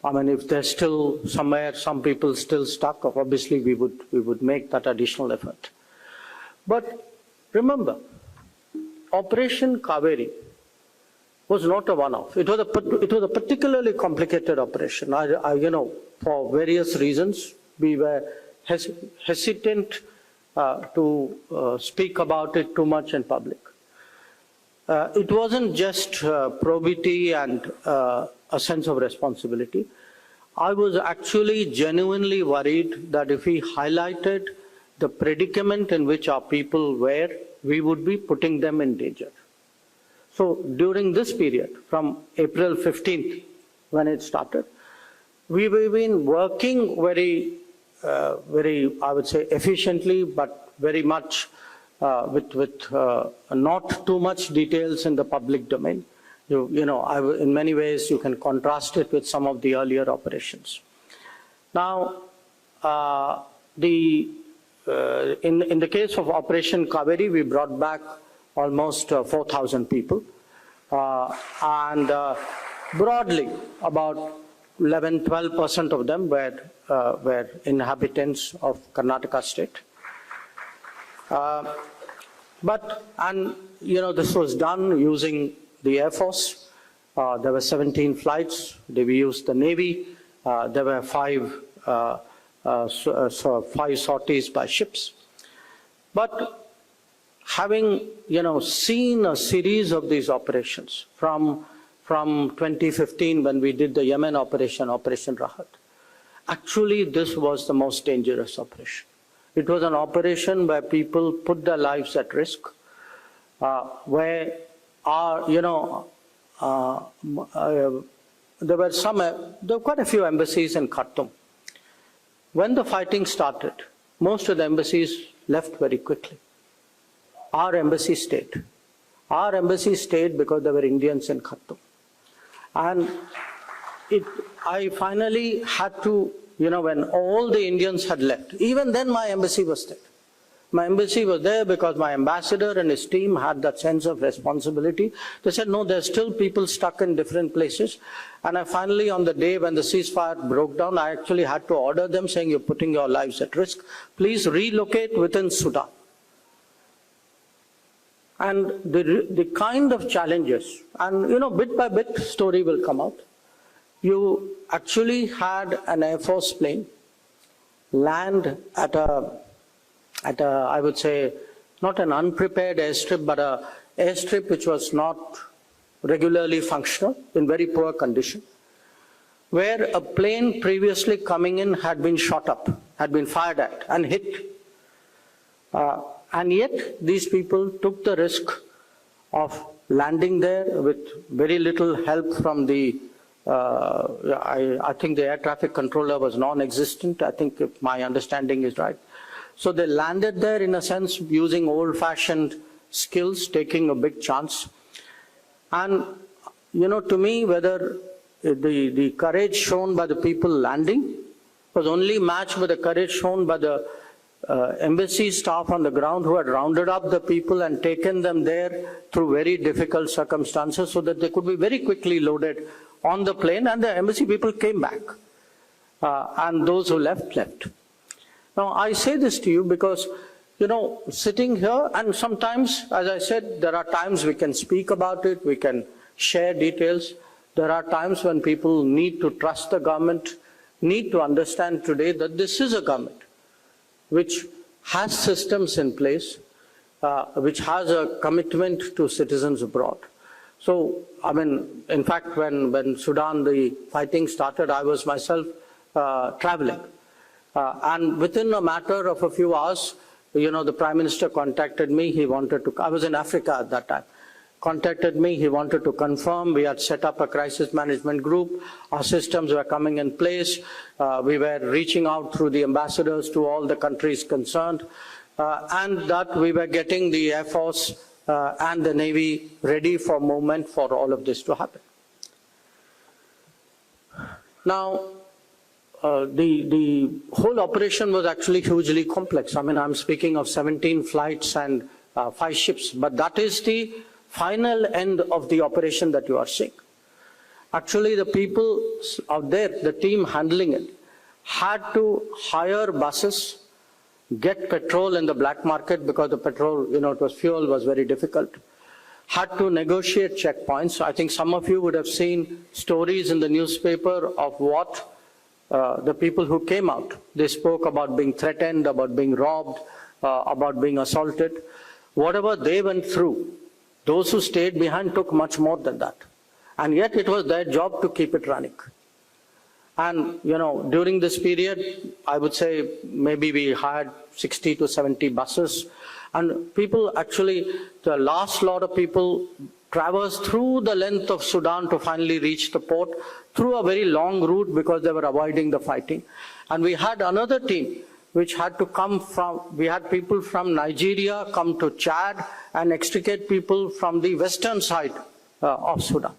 I mean, if there's still somewhere some people still stuck, obviously we would make that additional effort. But remember, Operation Kaveri was not a one-off. It was a particularly complicated operation. You know, for various reasons, we were hesitant to speak about it too much in public. It wasn't just probity and a sense of responsibility. I was actually genuinely worried that if we highlighted the predicament in which our people were, we would be putting them in danger. So during this period, from April 15th, when it started, we've been working very, I would say, efficiently, but very much with not too much details in the public domain. You know, in many ways, you can contrast it with some of the earlier operations. Now, in the case of Operation Kaveri, we brought back almost 4,000 people, and broadly about 11–12% of them were inhabitants of Karnataka state. And you know, this was done using the Air Force. There were 17 flights. We used the Navy. There were 5 sorties by ships. But having, you know, seen a series of these operations from 2015 when we did the Yemen operation, Operation Rahat, actually this was the most dangerous operation. It was an operation where people put their lives at risk, where there were quite a few embassies in Khartoum. When the fighting started, most of the embassies left very quickly. Our embassy stayed. Our embassy stayed because there were Indians in Khartoum. And I finally had to, you know, when all the Indians had left, even then my embassy was there. My embassy was there because my ambassador and his team had that sense of responsibility. They said, no, there's still people stuck in different places. And I finally, on the day when the ceasefire broke down, I actually had to order them saying, you're putting your lives at risk. Please relocate within Sudan. And the kind of challenges, and you know, bit by bit, story will come out. You actually had an Air Force plane land at a, I would say, not an unprepared airstrip, but an airstrip which was not regularly functional, in very poor condition, where a plane previously coming in had been shot up, had been fired at and hit. And yet these people took the risk of landing there with very little help from the, I think the air traffic controller was non-existent, I think if my understanding is right. So they landed there in a sense using old-fashioned skills, taking a big chance. And, you know, to me, whether the courage shown by the people landing was only matched with the courage shown by the embassy staff on the ground who had rounded up the people and taken them there through very difficult circumstances so that they could be very quickly loaded on the plane, and the embassy people came back. And those who left, left. Now, I say this to you because, you know, sitting here, and sometimes, as I said, there are times we can speak about it, we can share details. There are times when people need to trust the government, need to understand today that this is a government which has systems in place, which has a commitment to citizens abroad. So, I mean, in fact, when Sudan, the fighting started, I was myself traveling. And within a matter of a few hours, you know, the Prime Minister contacted me. He wanted to, I was in Africa at that time, contacted me. He wanted to confirm. We had set up a crisis management group. Our systems were coming in place. We were reaching out through the ambassadors to all the countries concerned. And that we were getting the Air Force and the Navy ready for movement for all of this to happen. Now, the whole operation was actually hugely complex. I mean, I'm speaking of 17 flights and 5 ships, but that is the final end of the operation that you are seeing. Actually, the people out there, the team handling it, had to hire buses, get petrol in the black market because the petrol, fuel was very difficult, had to negotiate checkpoints. I think some of you would have seen stories in the newspaper of what the people who came out. They spoke about being threatened, about being robbed, about being assaulted. Whatever they went through, those who stayed behind took much more than that. And yet it was their job to keep it running. And, during this period, I would say maybe we had 60 to 70 buses. And people actually, the last lot of people traversed through the length of Sudan to finally reach the port through a very long route because they were avoiding the fighting. And we had another team which had to come from, we had people from Nigeria come to Chad and extricate people from the western side of Sudan.